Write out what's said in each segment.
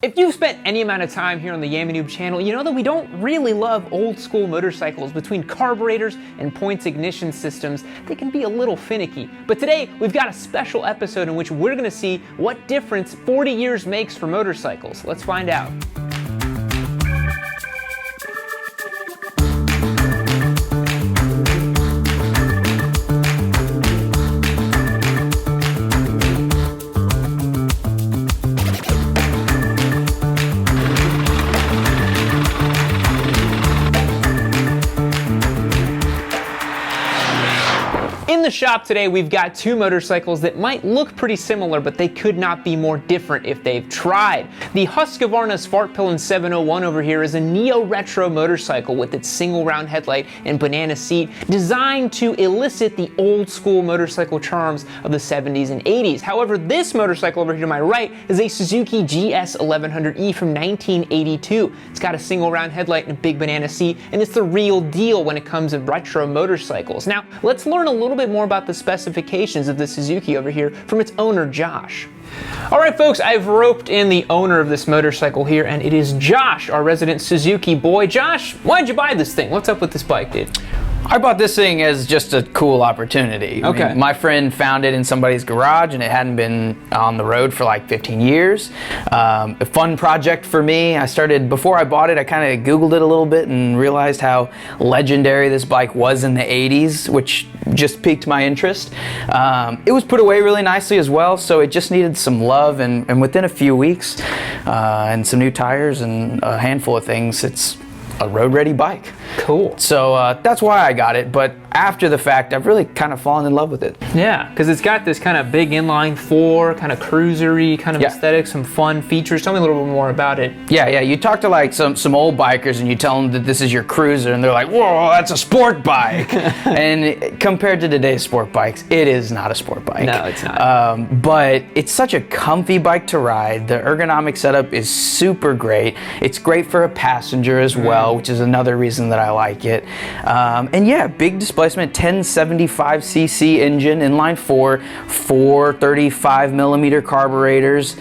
If you've spent any amount of time here on the Yamanoob channel, you know that we don't really love old school motorcycles. Between carburetors and points ignition systems, they can be a little finicky. But today, we've got a special episode in which we're gonna see what difference 40 years makes for motorcycles. Let's find out. In the shop today, we've got two motorcycles that might look pretty similar, but they could not be more different if they've tried. The Husqvarna Svartpillen 701 over here is a neo-retro motorcycle with its single round headlight and banana seat, designed to elicit the old school motorcycle charms of the 70s and 80s. However, this motorcycle over here to my right is a Suzuki Gs 1100E from 1982. It's got a single round headlight and a big banana seat, and it's the real deal when it comes to retro motorcycles. Now, let's learn a little bit more about the specifications of the Suzuki over here from its owner, Josh. All right, folks, I've roped in the owner of this motorcycle here, and it is Josh, our resident Suzuki boy. Josh, why'd you buy this thing? What's up with this bike, dude? I bought this thing as just a cool opportunity. Okay. I mean, my friend found it in somebody's garage and it hadn't been on the road for like 15 years. A fun project for me. Before I bought it, I kind of Googled it a little bit and realized how legendary this bike was in the 80s, which just piqued my interest. It was put away really nicely as well, so it just needed some love, and within a few weeks and some new tires and a handful of things, it's a road-ready bike. Cool. So that's why I got it, but after the fact, I've really kind of fallen in love with it. Yeah, because it's got this kind of big inline four, kind of cruisery kind of aesthetic, some fun features. Tell me a little bit more about it. Yeah, you talk to like some old bikers and you tell them that this is your cruiser and they're like, whoa, that's a sport bike. And compared to today's sport bikes, it is not a sport bike. No, it's not. But it's such a comfy bike to ride. The ergonomic setup is super great. It's great for a passenger as well, which is another reason that I like it. And yeah, big displacement, 1075cc engine, inline four 35 millimeter carburetors.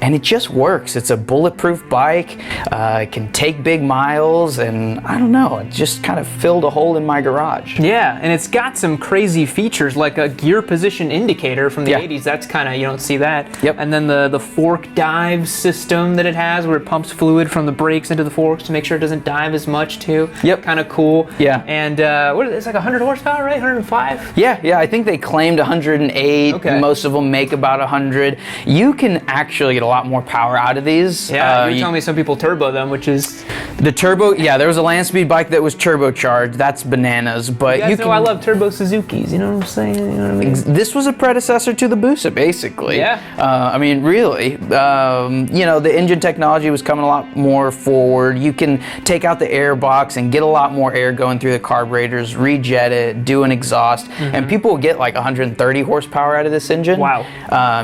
And it just works. It's a bulletproof bike. It can take big miles, and I don't know, it just kind of filled a hole in my garage. Yeah, and it's got some crazy features like a gear position indicator from the 80s. That's kind of, you don't see that. Yep. And then the fork dive system that it has, where it pumps fluid from the brakes into the forks to make sure it doesn't dive as much too. Yep. Kind of cool. Yeah. And it's like 100 horsepower, right? 105? Yeah, I think they claimed 108. Okay. Most of them make about 100. You can actually get a lot more power out of these. Yeah, you were telling me some people turbo them, which is... The turbo, yeah, there was a land speed bike that was turbocharged. That's bananas, but you know I love turbo Suzukis, you know what I'm saying? You know what I mean? This was a predecessor to the Busa, basically. Yeah. I mean, really. You know, the engine technology was coming a lot more forward. You can take out the air box and get a lot more air going through the carburetors, rejet it, do an exhaust, and people will get like 130 horsepower out of this engine. Wow.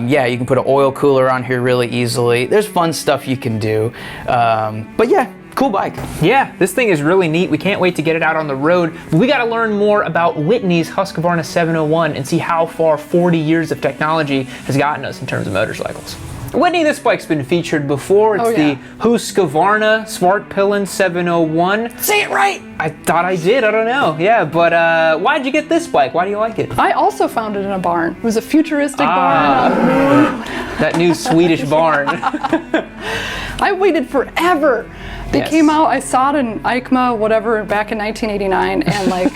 Yeah, you can put an oil cooler on here really easily. There's fun stuff you can do. But yeah, cool bike. Yeah, this thing is really neat. We can't wait to get it out on the road. But we got to learn more about Whitney's Husqvarna 701 and see how far 40 years of technology has gotten us in terms of motorcycles. Whitney, this bike's been featured before. It's the Husqvarna Svartpillen 701. Say it right! I thought I did, I don't know. Yeah, but why'd you get this bike? Why do you like it? I also found it in a barn. It was a futuristic barn. That new Swedish barn. I waited forever. They came out, I saw it in EICMA, whatever, back in 1989, and like,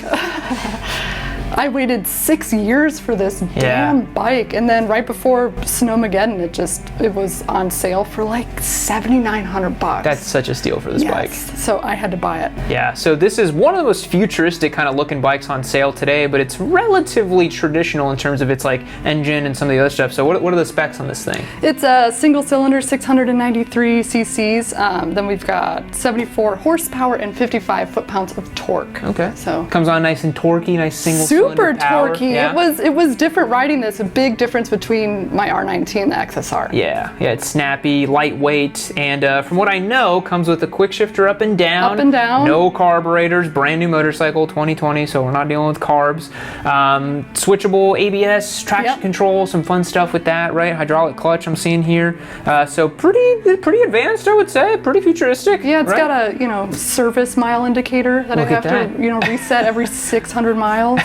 I waited 6 years for this damn bike, and then right before Snowmageddon, it was on sale for like $7,900. That's such a steal for this bike. So I had to buy it. Yeah, so this is one of the most futuristic kind of looking bikes on sale today, but it's relatively traditional in terms of its like engine and some of the other stuff. So what are the specs on this thing? It's a single cylinder, 693 cc's. Then we've got 74 horsepower and 55 foot-pounds of torque. Okay. So comes on nice and torquey, nice single cylinder. super power. torquey. Yeah. It was different riding this. A big difference between my R19 and the XSR. Yeah, it's snappy, lightweight, and from what I know, comes with a quick shifter up and down. Up and down. No carburetors, brand new motorcycle, 2020, so we're not dealing with carbs. Switchable ABS, traction control, some fun stuff with that, right? Hydraulic clutch I'm seeing here. So pretty advanced, I would say. Pretty futuristic. Yeah, it's right? got a, service mile indicator that I have to, reset every 600 miles.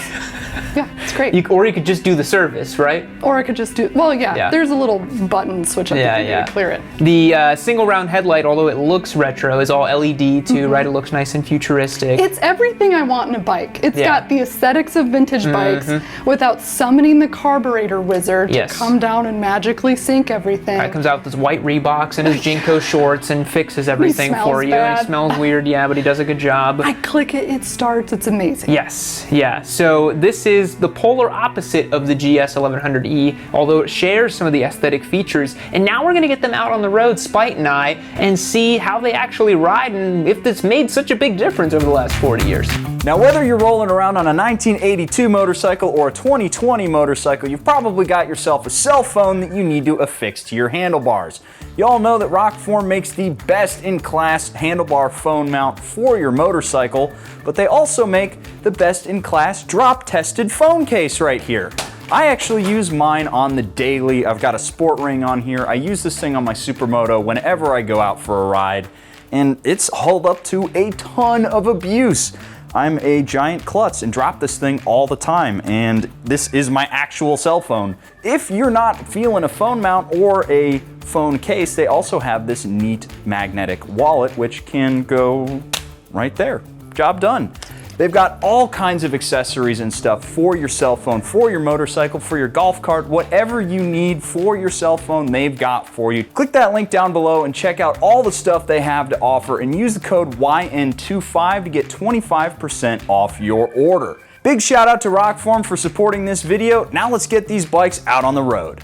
Yeah, it's great. Or you could just do the service, right? Or I could just do, there's a little button switch up to clear it. The single round headlight, although it looks retro, is all LED too, right? It looks nice and futuristic. It's everything I want in a bike. It's got the aesthetics of vintage bikes without summoning the carburetor wizard to come down and magically sync everything. Guy comes out with his white Reeboks and his Jinko shorts and fixes everything for you. And he smells weird, but he does a good job. I click it, it starts, it's amazing. Yes, yeah. So this is the polar opposite of the GS 1100E, although it shares some of the aesthetic features. And now we're gonna get them out on the road, Spite and I, and see how they actually ride and if it's made such a big difference over the last 40 years. Now, whether you're rolling around on a 1982 motorcycle or a 2020 motorcycle, you've probably got yourself a cell phone that you need to affix to your handlebars. You all know that Rockform makes the best-in-class handlebar phone mount for your motorcycle, but they also make the best-in-class drop-tested phone case right here. I actually use mine on the daily. I've got a sport ring on here. I use this thing on my Supermoto whenever I go out for a ride, and it's held up to a ton of abuse. I'm a giant klutz and drop this thing all the time, and this is my actual cell phone. If you're not feeling a phone mount or a phone case, they also have this neat magnetic wallet which can go right there. Job done. They've got all kinds of accessories and stuff for your cell phone, for your motorcycle, for your golf cart, whatever you need for your cell phone, they've got for you. Click that link down below and check out all the stuff they have to offer and use the code YN25 to get 25% off your order. Big shout out to Rockform for supporting this video. Now let's get these bikes out on the road.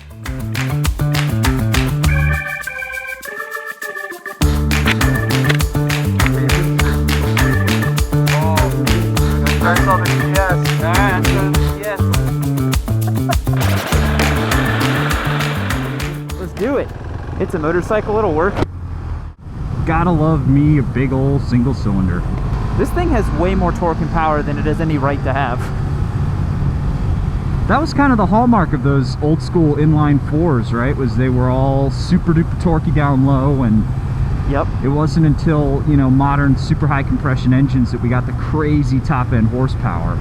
Let's do it. It's a motorcycle, it'll work. Gotta love me a big old single cylinder. This thing has way more torque and power than it has any right to have. That was kind of the hallmark of those old school inline fours, right? Was they were all super duper torquey down low, and it wasn't until, modern super high compression engines that we got the crazy top end horsepower.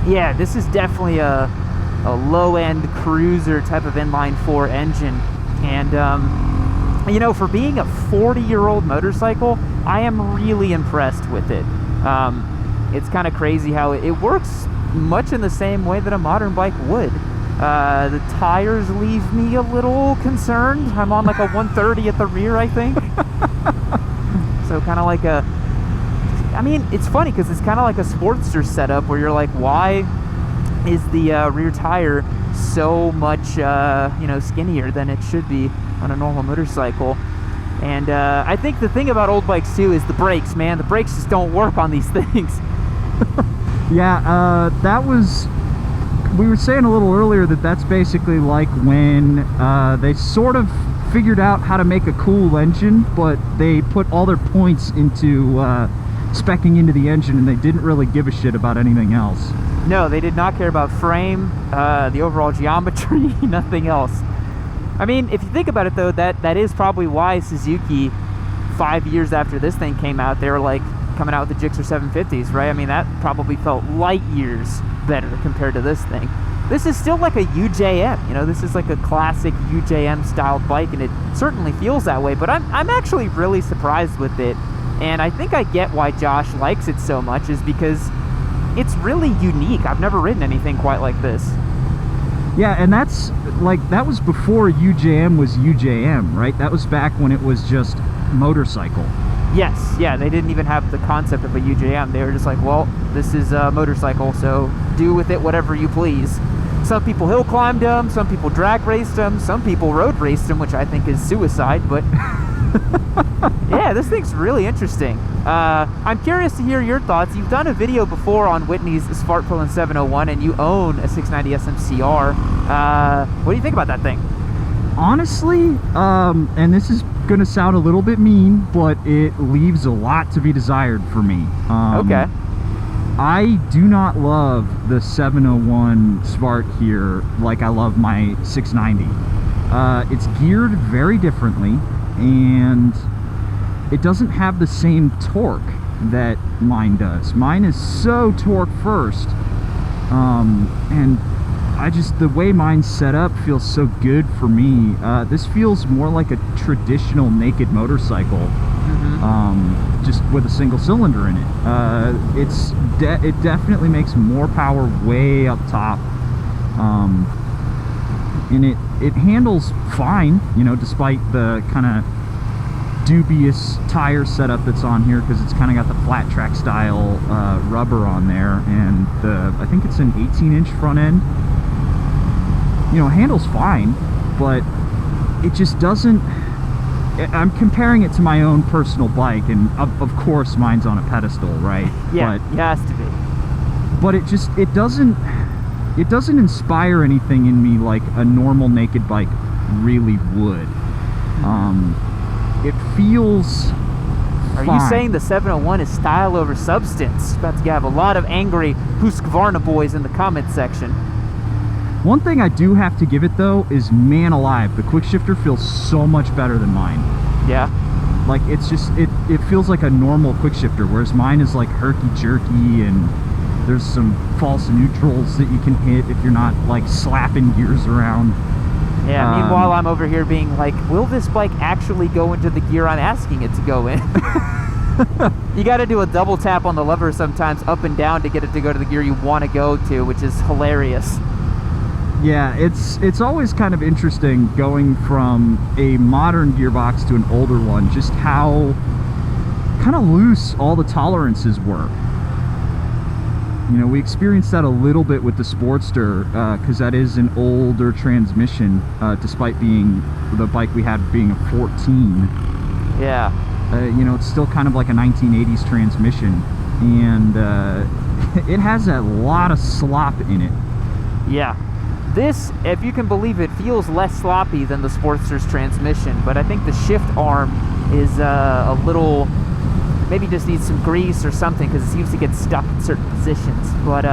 Yeah, this is definitely a low end cruiser type of inline four engine. And for being a 40-year-old motorcycle, I am really impressed with it. It's kind of crazy how it works much in the same way that a modern bike would. The tires leave me a little concerned. I'm on like a 130 at the rear, I think. So kind of like it's funny because it's kind of like a Sportster setup where you're like, why is the rear tire so much skinnier than it should be on a normal motorcycle? And I think the thing about old bikes too is the brakes, man. The brakes just don't work on these things. Yeah, we were saying a little earlier that that's basically like when they sort of figured out how to make a cool engine, but they put all their points into speccing into the engine, and they didn't really give a shit about anything else. No, they did not care about frame, the overall geometry, nothing else. I mean, if you think about it though, that is probably why Suzuki, 5 years after this thing came out, they were like coming out with the Gixxer 750s, right? I mean, that probably felt light years better compared to this thing. This is still like a UJM, this is like a classic UJM styled bike, and it certainly feels that way, but I'm actually really surprised with it. And I think I get why Josh likes it so much, is because it's really unique. I've never ridden anything quite like this. Yeah, and that was before UJM was UJM, right? That was back when it was just motorcycle. Yes, yeah, they didn't even have the concept of a UJM. They were just like, well, this is a motorcycle, so do with it whatever you please. Some people hill climbed them, some people drag raced them, some people road raced them, which I think is suicide, but Yeah, this thing's really interesting. I'm curious to hear your thoughts. You've done a video before on Whitney's Svartpillen 701, and you own a 690 SMCR. What do you think about that thing? Honestly, and this is gonna sound a little bit mean, but it leaves a lot to be desired for me. Okay. I do not love the 701 Svart here like I love my 690. It's geared very differently, and it doesn't have the same torque that mine does. Mine is so torque first, and the way mine's set up feels so good for me. This feels more like a traditional naked motorcycle, just with a single cylinder in it. It definitely makes more power way up top, and it handles fine, you know, despite the kind of dubious tire setup that's on here, because it's kind of got the flat track style rubber on there, and I think it's an 18-inch front end. You know, it handles fine, but it just doesn't. I'm comparing it to my own personal bike, and of course mine's on a pedestal, right? Yeah, it has to be. But it doesn't inspire anything in me like a normal naked bike really would. It feels Are fine. you saying the 701 is style over substance? About to have a lot of angry Husqvarna boys in the comments section. One thing I do have to give it though is, man alive, the quick shifter feels so much better than mine. Yeah. Like, it's just, it feels like a normal quick shifter, whereas mine is like herky-jerky, and there's some false neutrals that you can hit if you're not like slapping gears around. Yeah, meanwhile I'm over here being like, will this bike actually go into the gear I'm asking it to go in? You got to do a double tap on the lever sometimes up and down to get it to go to the gear you want to go to, which is hilarious. Yeah, it's always kind of interesting going from a modern gearbox to an older one, just how kind of loose all the tolerances were. You know, we experienced that a little bit with the Sportster, because that is an older transmission, despite being the bike we had being a 14. Yeah. You know, it's still kind of like a 1980s transmission, and it has a lot of slop in it. Yeah. This, if you can believe it, feels less sloppy than the Sportster's transmission, but I think the shift arm is a little, maybe just needs some grease or something, because it seems to get stuck in certain positions. But,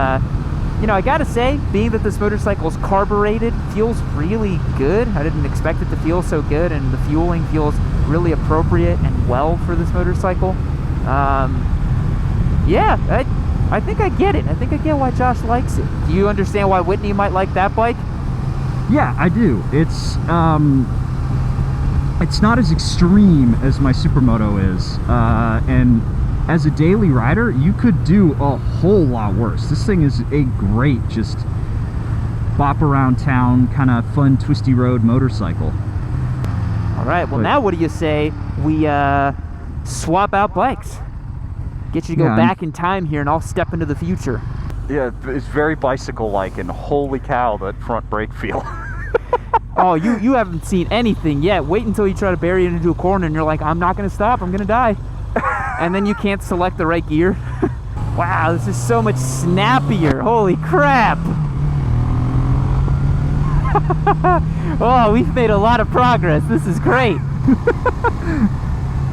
you know, I gotta say, being that this motorcycle is carbureted, feels really good. I didn't expect it to feel so good, and the fueling feels really appropriate and well for this motorcycle. Yeah, I think I get it. I think I get why Josh likes it. Do you understand why Whitney might like that bike? Yeah, I do. It's not as extreme as my Supermoto is, and as a daily rider, you could do a whole lot worse. This thing is a great, just bop around town, kind of fun, twisty road motorcycle. All right, well, now what do you say we swap out bikes? Get you to go back in time here, and I'll step into the future. Yeah, it's very bicycle-like, and holy cow, that front brake feel. Oh, you haven't seen anything yet. Wait until you try to bury it into a corner, and you're like, I'm not going to stop, I'm going to die. And then you can't select the right gear. Wow, this is so much snappier. Holy crap. Oh, we've made a lot of progress. This is great.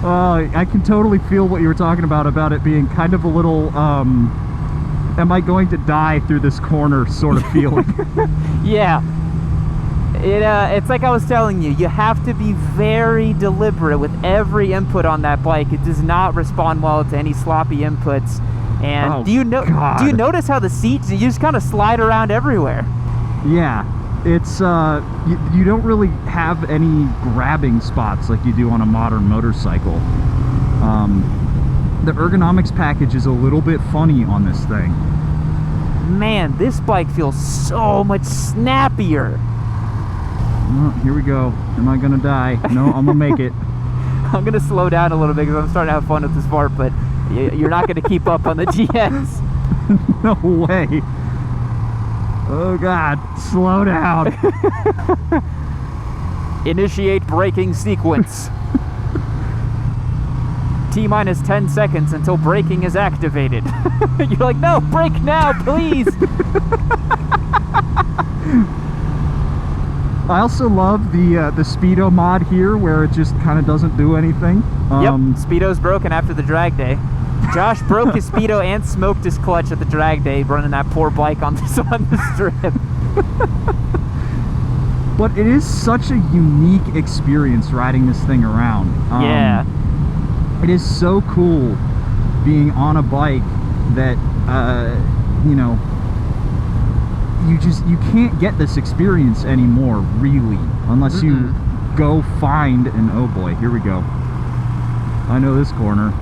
I can totally feel what you were talking about it being kind of a little, am I going to die through this corner sort of feeling. Yeah. It's like I was telling you, you have to be very deliberate with every input on that bike. It does not respond well to any sloppy inputs. And do you notice how the seats, you just kind of slide around everywhere? Yeah. It's you don't really have any grabbing spots like you do on a modern motorcycle. The ergonomics package is a little bit funny on this thing. Man, this bike feels so much snappier. Oh, here we go. Am I gonna die? No, I'm gonna make it. I'm gonna slow down a little bit because I'm starting to have fun with this part, but you're not gonna keep up on the GS. No way. Oh God, slow down. Initiate braking sequence. T-minus 10 seconds until braking is activated. You're like, no, brake now, please. I also love the Speedo mod here, where it just kind of doesn't do anything. Yep, Speedo's broken after the drag day. Josh broke his Speedo and smoked his clutch at the drag day, running that poor bike on the strip. But it is such a unique experience riding this thing around. Yeah. It is so cool being on a bike that, you know, you can't get this experience anymore, really, unless you go find, and oh boy, here we go. I know this corner.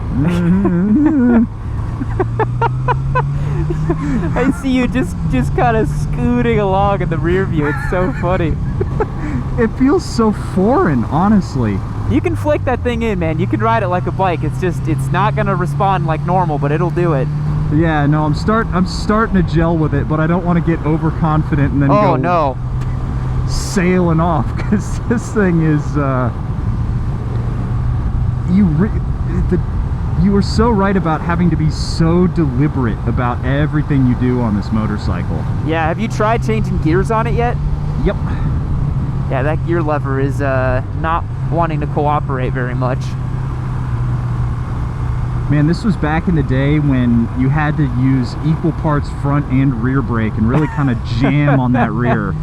I see you just kind of scooting along in the rear view. It's so funny. It feels so foreign, honestly. You can flick that thing in, man. You can ride it like a bike. It's not gonna respond like normal, but it'll do it. Yeah, no, I'm starting to gel with it, but I don't want to get overconfident and then go sailing off, because this thing is you were so right about having to be so deliberate about everything you do on this motorcycle. Yeah, have you tried changing gears on it yet? Yep. Yeah, that gear lever is not wanting to cooperate very much. Man, this was back in the day when you had to use equal parts front and rear brake and really kind of jam on that rear.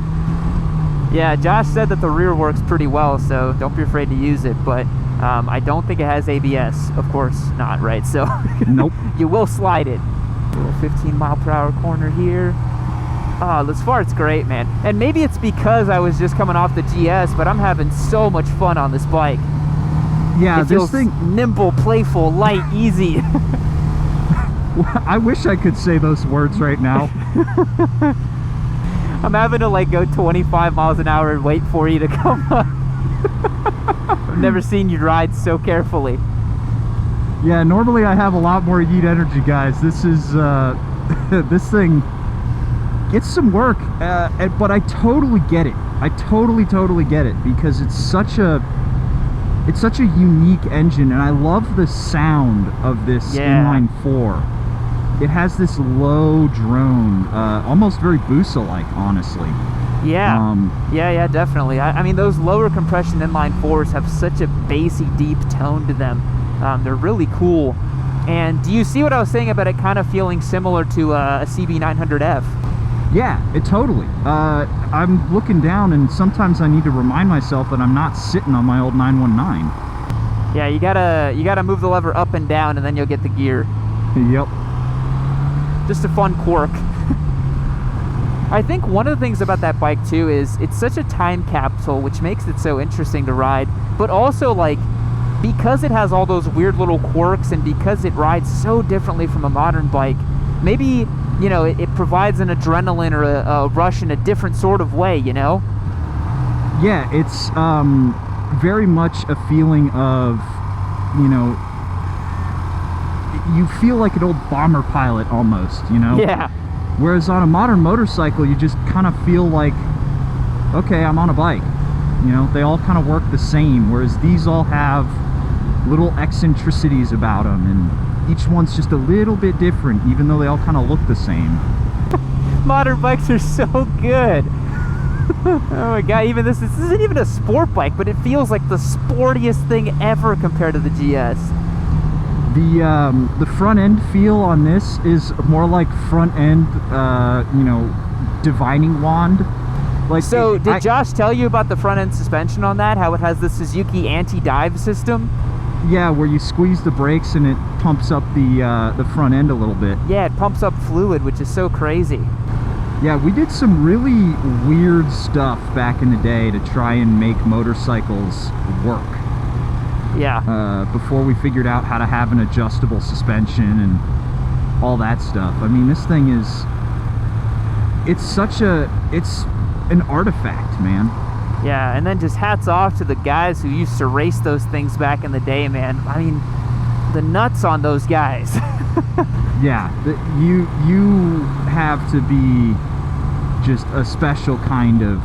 Yeah, Josh said that the rear works pretty well, so don't be afraid to use it, but I don't think it has ABS. Of course not, right? So nope. You will slide it. Little 15-mile-per-hour corner here. Oh, this fart's great, man. And maybe it's because I was just coming off the GS, but I'm having so much fun on this bike. Yeah, it feels this thing nimble, playful, light, easy. I wish I could say those words right now. I'm having to like go 25 miles an hour and wait for you to come up. I've never seen you ride so carefully. Yeah, normally I have a lot more yeet energy, guys. This is this thing gets some work, but I totally get it. I totally get it, because it's such a unique engine, and I love the sound of this inline 4. It has this low drone, almost very Busa-like, honestly. Yeah, yeah, definitely. I mean, those lower compression inline 4s have such a bassy, deep tone to them. They're really cool. And do you see what I was saying about it kind of feeling similar to a CB900F? Yeah, it totally. I'm looking down, and sometimes I need to remind myself that I'm not sitting on my old 919. Yeah, you gotta move the lever up and down, and then you'll get the gear. Yep. Just a fun quirk. I think one of the things about that bike too is it's such a time capsule, which makes it so interesting to ride, but also, like, because it has all those weird little quirks, and because it rides so differently from a modern bike, maybe, you know, it provides an adrenaline or a rush in a different sort of way, you know? Yeah, it's very much a feeling of, you know, you feel like an old bomber pilot almost, you know? Yeah. Whereas on a modern motorcycle, you just kind of feel like, okay, I'm on a bike. You know, they all kind of work the same, whereas these all have little eccentricities about them, and each one's just a little bit different, even though they all kind of look the same. Modern bikes are so good. Oh my god, even this isn't even a sport bike, but it feels like the sportiest thing ever compared to the GS. The front end feel on this is more like front end, you know, divining wand. Like, so did Josh tell you about the front end suspension on that? How it has the Suzuki anti-dive system? Yeah, where you squeeze the brakes and it pumps up the front end a little bit. Yeah, it pumps up fluid, which is so crazy. Yeah, we did some really weird stuff back in the day to try and make motorcycles work. Yeah. Before we figured out how to have an adjustable suspension and all that stuff. I mean, this thing is, it's an artifact, man. Yeah, and then just hats off to the guys who used to race those things back in the day, man. I mean, the nuts on those guys. Yeah, you have to be just a special kind of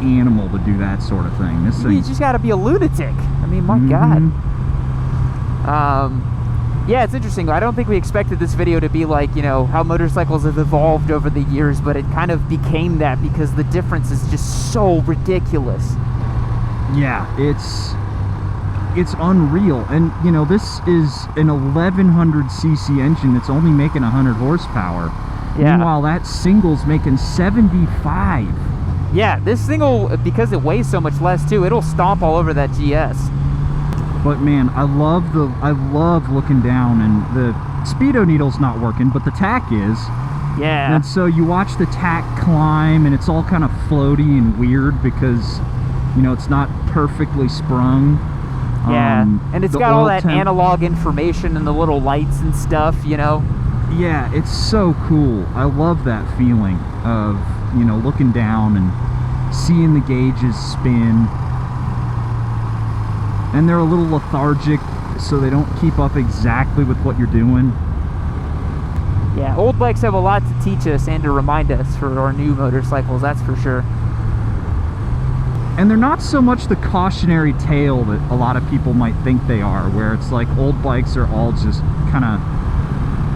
animal to do that sort of thing. This thing, you just got to be a lunatic. I mean, my God. Yeah, it's interesting. I don't think we expected this video to be like, you know, how motorcycles have evolved over the years, but it kind of became that because the difference is just so ridiculous. Yeah, it's unreal. And you know, this is an 1100cc engine that's only making 100 horsepower. Yeah. Meanwhile, that single's making 75. Yeah, this single, because it weighs so much less too, it'll stomp all over that GS. But man, I love looking down, and the speedo needle's not working, but the tack is. Yeah. And so you watch the tack climb, and it's all kind of floaty and weird because, you know, it's not perfectly sprung. Yeah, and it's the got all oil that temp- analog information and the little lights and stuff, you know? Yeah, it's so cool. I love that feeling of, you know, looking down and seeing the gauges spin. And they're a little lethargic, so they don't keep up exactly with what you're doing. Yeah, old bikes have a lot to teach us and to remind us for our new motorcycles, that's for sure. And they're not so much the cautionary tale that a lot of people might think they are, where it's like old bikes are all just kind of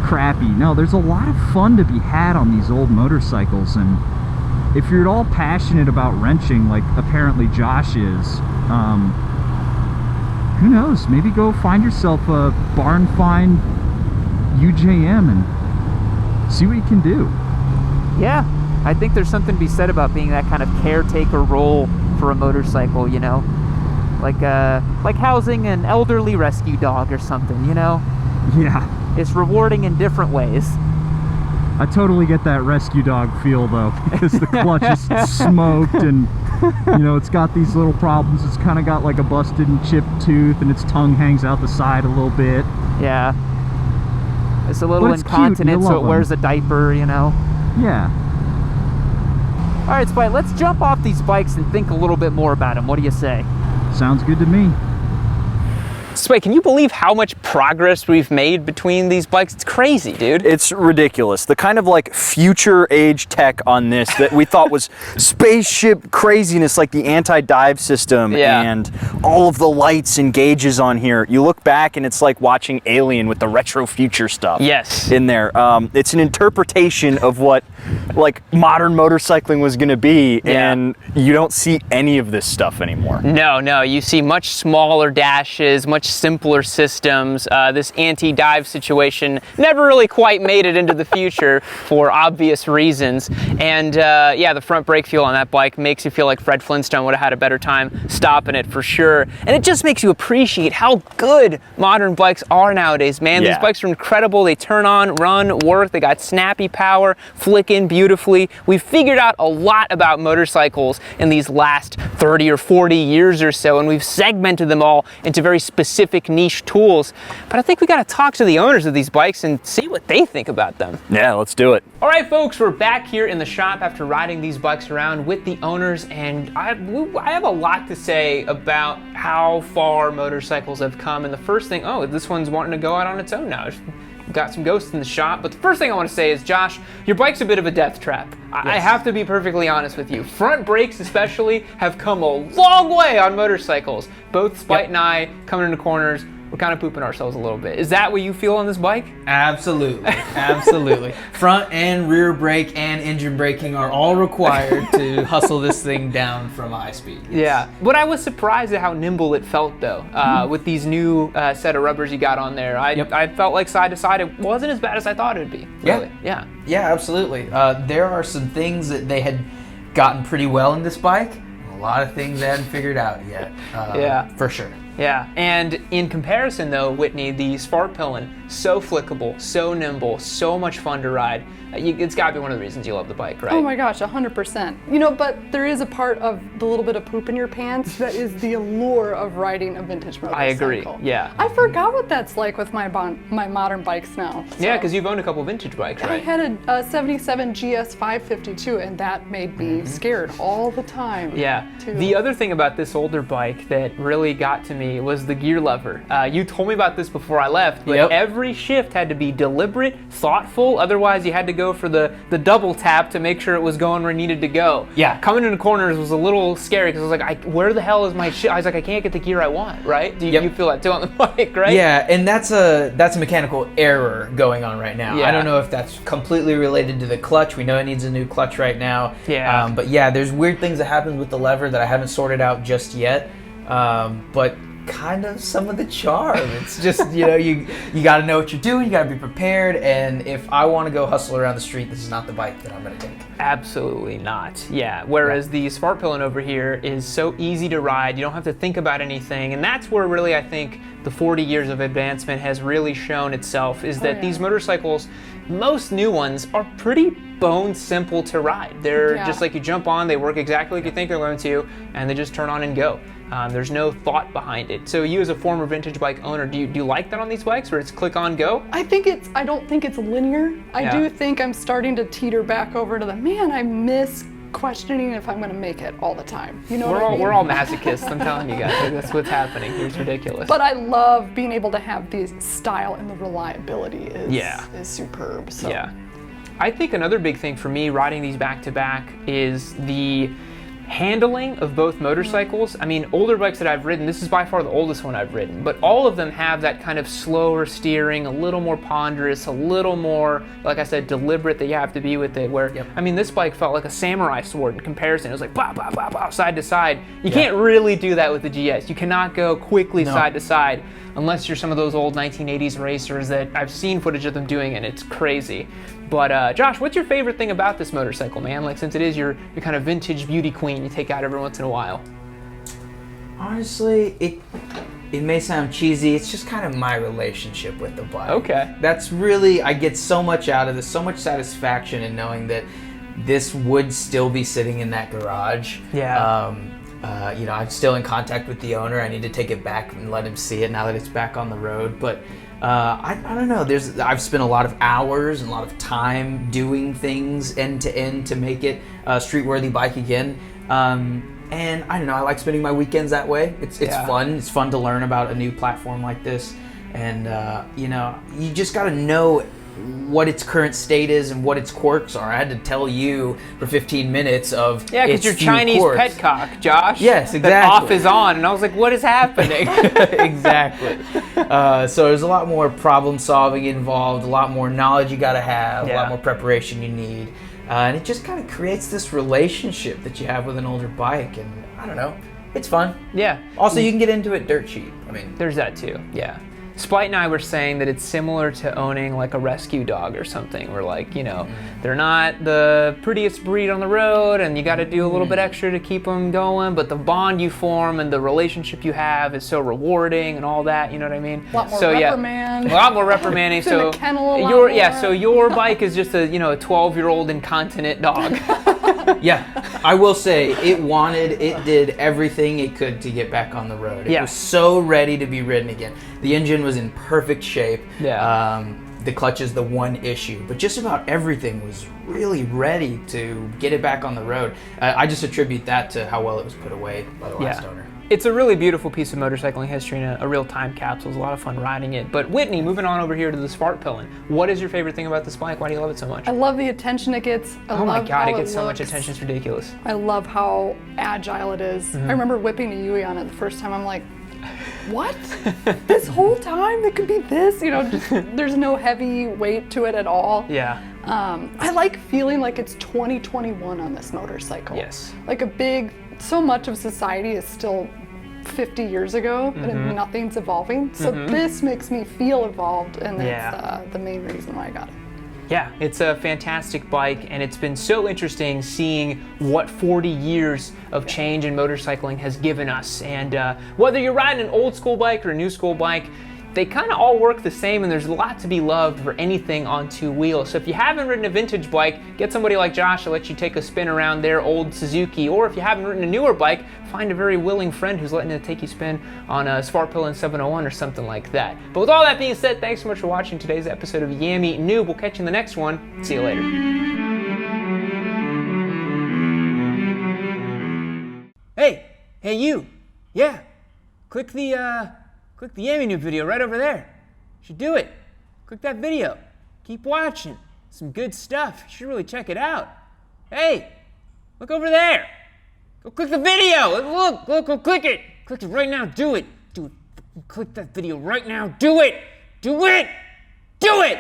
crappy. No, there's a lot of fun to be had on these old motorcycles, and if you're at all passionate about wrenching, like apparently Josh is, who knows, maybe go find yourself a barn find UJM and see what you can do. Yeah, I think there's something to be said about being that kind of caretaker role for a motorcycle, you know? Like housing an elderly rescue dog or something, you know? Yeah. It's rewarding in different ways. I totally get that rescue dog feel though, because the clutch is smoked and, you know, it's got these little problems. It's kind of got like a busted and chipped tooth, and its tongue hangs out the side a little bit. Yeah. It's a little But it's cute, incontinent, you so love it wears a diaper, you know? Yeah. All right, Spike, let's jump off these bikes and think a little bit more about them. What do you say? Sounds good to me. Spike, can you believe how much progress we've made between these bikes? It's crazy, dude. It's ridiculous. The kind of like future age tech on this that we thought was spaceship craziness, like the anti-dive system and all of the lights and gauges on here. You look back and it's like watching Alien with the retro future stuff in there. It's an interpretation of what like modern motorcycling was going to be, and you don't see any of this stuff anymore. No, you see much smaller dashes, much simpler systems. This anti-dive situation never really quite made it into the future for obvious reasons. And yeah, the front brake feel on that bike makes you feel like Fred Flintstone would have had a better time stopping it for sure. And it just makes you appreciate how good modern bikes are nowadays, man. These bikes are incredible. They turn on, run, work. They got snappy power, flick in beautifully. We've figured out a lot about motorcycles in these last 30 or 40 years or so, and we've segmented them all into very specific niche tools. But I think we got to talk to the owners of these bikes and see what they think about them. Yeah, let's do it. All right, folks, we're back here in the shop after riding these bikes around with the owners, and I have a lot to say about how far motorcycles have come. And the first thing, this one's wanting to go out on its own now. Got some ghosts in the shop, but the first thing I want to say is, Josh, your bike's a bit of a death trap. I have to be perfectly honest with you. Front brakes especially have come a long way on motorcycles. Both Spite and I coming into corners, we're kind of pooping ourselves a little bit. Is that what you feel on this bike? Absolutely, absolutely. Front and rear brake and engine braking are all required to hustle this thing down from high speed. Yeah, but I was surprised at how nimble it felt though. With these new set of rubbers you got on there. I felt like side to side, it wasn't as bad as I thought it would be, really. Yeah, absolutely. There are some things that they had gotten pretty well in this bike. A lot of things they hadn't figured out yet, for sure. Yeah, and in comparison though, Whitney, the Svartpillen, so flickable, so nimble, so much fun to ride. It's gotta be one of the reasons you love the bike, right? Oh my gosh, 100%. You know, but there is a part of the little bit of poop in your pants that is the allure of riding a vintage motorcycle. I agree, yeah. I forgot what that's like with my modern bikes now. So. Yeah, because you've owned a couple vintage bikes, right? I had a 77 GS 552, and that made me scared all the time. Yeah. The other thing about this older bike that really got to me me was the gear lever. You told me about this before I left, but Yep. every shift had to be deliberate, thoughtful. Otherwise, you had to go for the double tap to make sure it was going where it needed to go. Yeah. Coming into corners was a little scary because I was like, where the hell is my shift? I was like, I can't get the gear I want, right? Yep. You feel that too on the bike, right? Yeah, and that's a mechanical error going on right now. Yeah. I don't know if that's completely related to the clutch. We know it needs a new clutch right now. Yeah. But yeah, there's weird things that happen with the lever that I haven't sorted out just yet. But kind of some of the charm. It's just, you got to know what you're doing. You got to be prepared. And if I want to go hustle around the street, this is not the bike that I'm going to take. Absolutely not. Yeah. Whereas the Svartpillen over here is so easy to ride. You don't have to think about anything. And that's where really I think the 40 years of advancement has really shown itself, is that these motorcycles, most new ones, are pretty bone simple to ride. They're just like you jump on, they work exactly like you think they're going to, and they just turn on and go. There's no thought behind it. So you as a former vintage bike owner, do you like that on these bikes where it's click on go? I don't think it's linear. I do think I'm starting to teeter back over to I miss questioning if I'm going to make it all the time. You know We're all masochists, I'm telling you guys. Like, that's what's happening. It's ridiculous. But I love being able to have the style and the reliability is superb. So. Yeah. I think another big thing for me riding these back to back is the handling of both motorcycles. I mean, older bikes that I've ridden, this is by far the oldest one I've ridden, but all of them have that kind of slower steering, a little more ponderous, a little more, like I said, deliberate that you have to be with it, where, I mean, this bike felt like a samurai sword in comparison. It was like, blah, blah, blah, blah, side to side. You can't really do that with the GS. You cannot go quickly side to side unless you're some of those old 1980s racers that I've seen footage of them doing, and it's crazy. But Josh, what's your favorite thing about this motorcycle, man? Like, since it is your kind of vintage beauty queen you take out every once in a while. Honestly, it may sound cheesy. It's just kind of my relationship with the bike. Okay. That's really, I get so much out of this, so much satisfaction in knowing that this would still be sitting in that garage. Yeah. I'm still in contact with the owner. I need to take it back and let him see it now that it's back on the road. But I don't know. I've spent a lot of hours and a lot of time doing things end to end to make it a street-worthy bike again. And I don't know. I like spending my weekends that way. It's fun. It's fun to learn about a new platform like this. And you just got to know what its current state is and what its quirks are. I had to tell you for 15 minutes of because you're Chinese quirks. petcock, Josh. Yes, exactly. That off is on, and I was like, what is happening? Exactly. So there's a lot more problem solving involved, a lot more knowledge you got to have, a lot more preparation you need. And it just kind of creates this relationship that you have with an older bike. And I don't know, it's fun. Yeah. Also, you can get into it dirt cheap. I mean, there's that too, yeah. Spite and I were saying that it's similar to owning like a rescue dog or something, where like, they're not the prettiest breed on the road and you got to do a little bit extra to keep them going, but the bond you form and the relationship you have is so rewarding and all that, you know what I mean? A lot more reprimand. A lot more reprimanding. It's in the kennel a lot your more. So your bike is just a 12-year-old incontinent dog. yeah, I will say it did everything it could to get back on the road. It was so ready to be ridden again. The engine was in perfect shape. Yeah. The clutch is the one issue, but just about everything was really ready to get it back on the road. I just attribute that to how well it was put away by the last owner. It's a really beautiful piece of motorcycling history and a real time capsule. It was a lot of fun riding it. But Whitney, moving on over here to the Svartpillen, what is your favorite thing about this bike? Why do you love it so much? I love the attention it gets. Oh my God, it gets so much attention. It's ridiculous. I love how agile it is. I remember whipping a Yui on it the first time. I'm like, what? This whole time it could be this? There's no heavy weight to it at all. Yeah. I like feeling like it's 2021 on this motorcycle. Yes. Like so much of society is still 50 years ago, and nothing's evolving. So this makes me feel evolved, and that's the main reason why I got it. Yeah, it's a fantastic bike, and it's been so interesting seeing what 40 years of change in motorcycling has given us. And whether you're riding an old school bike or a new school bike, they kind of all work the same, and there's a lot to be loved for anything on two wheels. So if you haven't ridden a vintage bike, get somebody like Josh to let you take a spin around their old Suzuki, or if you haven't ridden a newer bike, find a very willing friend who's letting you take you spin on a Svartpillen 701 or something like that. But with all that being said, thanks so much for watching today's episode of Yammy Noob. We'll catch you in the next one. See you later. Hey you. Yeah. click the Amy new video right over there. You should do it. Click that video. Keep watching. Some good stuff. You should really check it out. Hey, look over there. Go click the video. Look, go click it. Click it right now. Do it. Click that video right now. Do it. Do it. Do it.